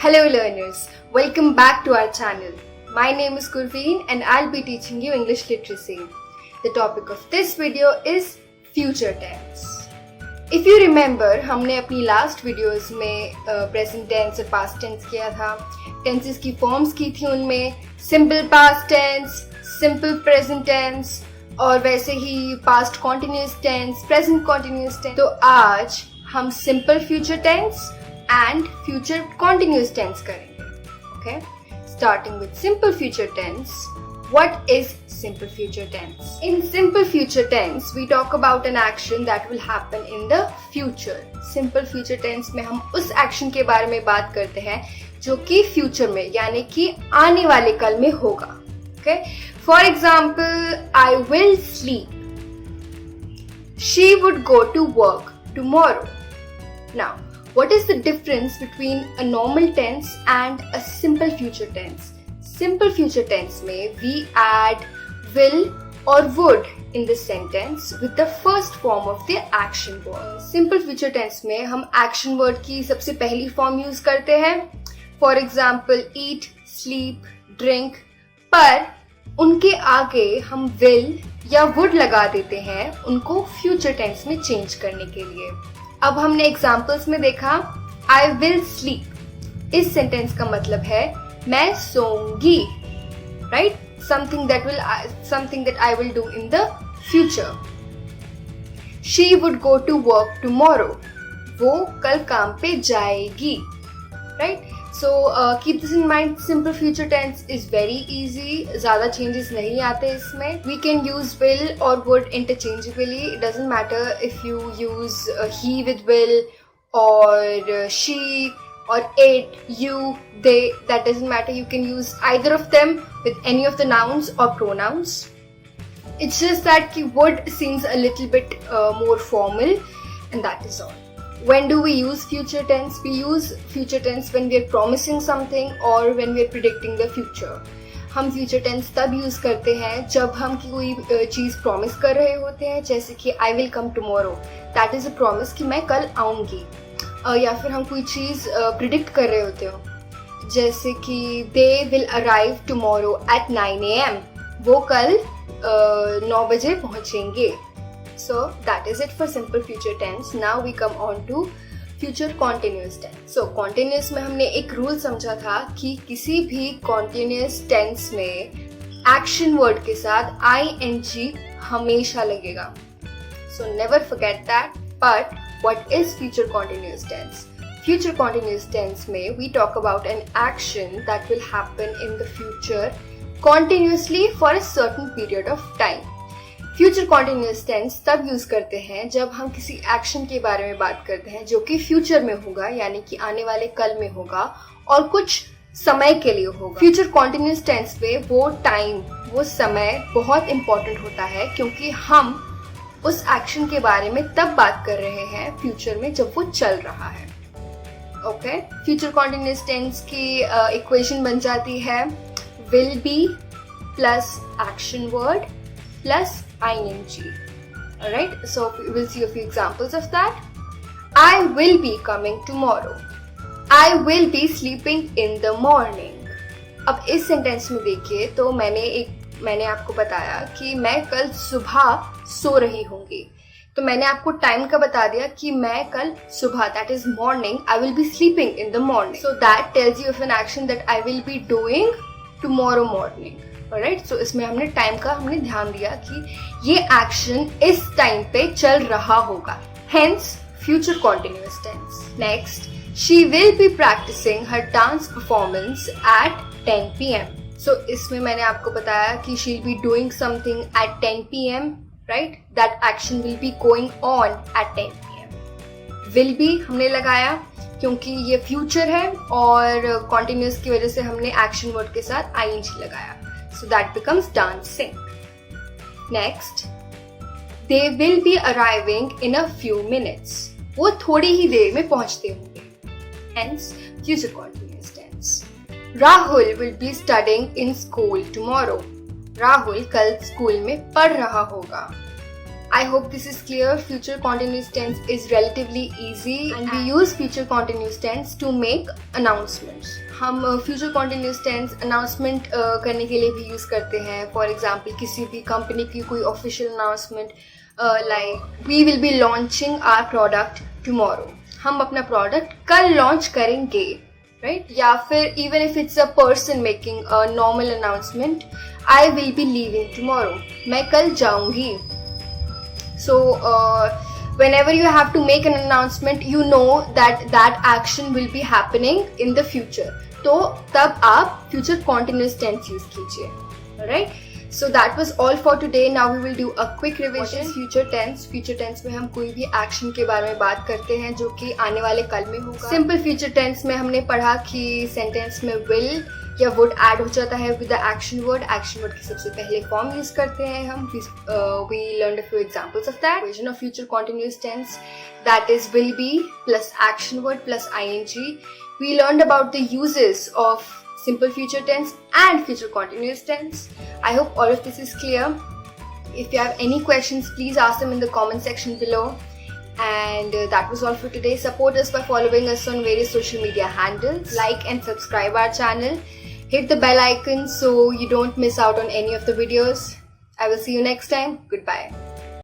Hello learners, welcome back to our channel. My name is Gurveen and I'll be teaching you English literacy. The topic of this video is future tense. If you remember, हमने अपनी last videos में present tense और past tense किया था. Tenses की forms की थी उनमें simple past tense, simple present tense और वैसे ही past continuous tense, present continuous tense. तो आज हम simple future tense and future continuous tense करेंगे. Okay? Starting with simple future tense. What is simple future tense? In simple future tense, we talk about an action that will happen in the future. Simple future tense में हम उस action के बारे में बात करते हैं जो कि future में यानी कि आने वाले कल में होगा. Okay? For example, I will sleep. She would go to work tomorrow. Now, what is the difference between a normal tense and a simple future tense? Simple future tense में we add will or would in the sentence with the first form of the action word. Simple future tense में हम action word की सबसे पहली form use करते हैं. For example, eat, sleep, drink. पर उनके आगे हम will या would लगा देते हैं उनको future tense में change करने के लिए. अब हमने एग्जाम्पल्स में देखा I will sleep. इस सेंटेंस का मतलब है मैं सोऊंगी, right? Something that I will do in the future. She would go to work tomorrow. वो कल काम पे जाएगी, right? So keep this in mind. Simple future tense is very easy. ज़्यादा changes नहीं आते इसमें. We can use will or would interchangeably. It doesn't matter if you use he with will or she or it, you, they. That doesn't matter. You can use either of them with any of the nouns or pronouns. It's just that would seems a little bit more formal, and that is all. When do we use future tense? We use future tense when we are promising something or when we are predicting the future. हम future tense तब use करते हैं जब हम कोई चीज़ promise कर रहे होते हैं, जैसे कि I will come tomorrow. That is a promise कि मैं कल आऊँगी. या फिर हम कोई चीज़ predict कर रहे होते हो, जैसे कि they will arrive tomorrow at 9 AM. वो कल 9 बजे पहुँचेंगे. So that is it for simple future tense. Now we come on to future continuous tense. So continuous में हमने एक rule समझा था कि किसी भी continuous tense में action word के साथ ing हमेशा लगेगा. So never forget that. But what is future continuous tense? Future continuous tense में we talk about an action that will happen in the future continuously for a certain period of time. Future continuous tense तब use करते हैं जब हम किसी action के बारे में बात करते हैं जो कि फ्यूचर में होगा यानी कि आने वाले कल में होगा और कुछ समय के लिए होगा. फ्यूचर कॉन्टिन्यूअस टेंस पे वो टाइम, वो समय बहुत इंपॉर्टेंट होता है क्योंकि हम उस एक्शन के बारे में तब बात कर रहे हैं फ्यूचर में जब वो चल रहा है. ओके, फ्यूचर कॉन्टिन्यूअस टेंस की इक्वेशन बन जाती है will be plus action word plus ing. Alright, so we'll see a few examples of that. I will be coming tomorrow. I will be sleeping in the morning. अब इस sentence में देखिए तो मैंने आपको बताया कि मैं कल सुबह सो रही होंगी. तो मैंने आपको टाइम का बता दिया कि मैं कल सुबह, that is morning, I will be sleeping in the morning. So that tells you of an action that I will be doing tomorrow morning. Alright, so इसमें हमने टाइम का ध्यान दिया कि ये एक्शन इस टाइम पे चल रहा होगा. Hence, future continuous tense. Next, she will be practicing her dance performance at 10 p.m. So इसमें मैंने आपको बताया कि she'll be doing something at 10 p.m. Right? That action will be going on at 10 p.m. Will be हमने लगाया क्योंकि ये future है और continuous की वजह से हमने action word के साथ ing लगाया. So that becomes dancing. Next, they will be arriving in a few minutes. वो थोड़ी ही देर में पहुंचते होंगे. Hence, future continuous tense. Rahul will be studying in school tomorrow. Rahul कल स्कूल में पढ़ रहा होगा. I hope this is clear. Future continuous tense is relatively easy and we use future continuous tense to make announcements. हम future continuous tense announcement करने के लिए भी use करते हैं. For example, किसी भी company की कोई official announcement like we will be launching our product tomorrow. हम अपना product कल launch करेंगे, right? या फिर even if it's a person making a normal announcement, I will be leaving tomorrow. मैं कल जाऊंगी. So whenever you have to make an announcement, you know that that action will be happening in the future. तो तब आप future continuous tense use कीजिए. Alright? So that was all for today. Now we will do a quick revision. What is future tense? Future tense में हम कोई भी action के बारे में बात करते हैं जो कि आने वाले कल में होगा. Simple future tense में हमने पढ़ा कि sentence में will या would add हो जाता है with the action word. Action word की सबसे पहले form use करते हैं हम. We learned a few examples of that. Version of future continuous tense, that is will be plus action word plus ing. We learned about the uses of simple future tense and future continuous tense. I hope all of this is clear. If you have any questions, please ask them in the comment section below. And that was all for today. Support us by following us on various social media handles. Like and subscribe our channel. Hit the bell icon so you don't miss out on any of the videos. I will see you next time. Goodbye.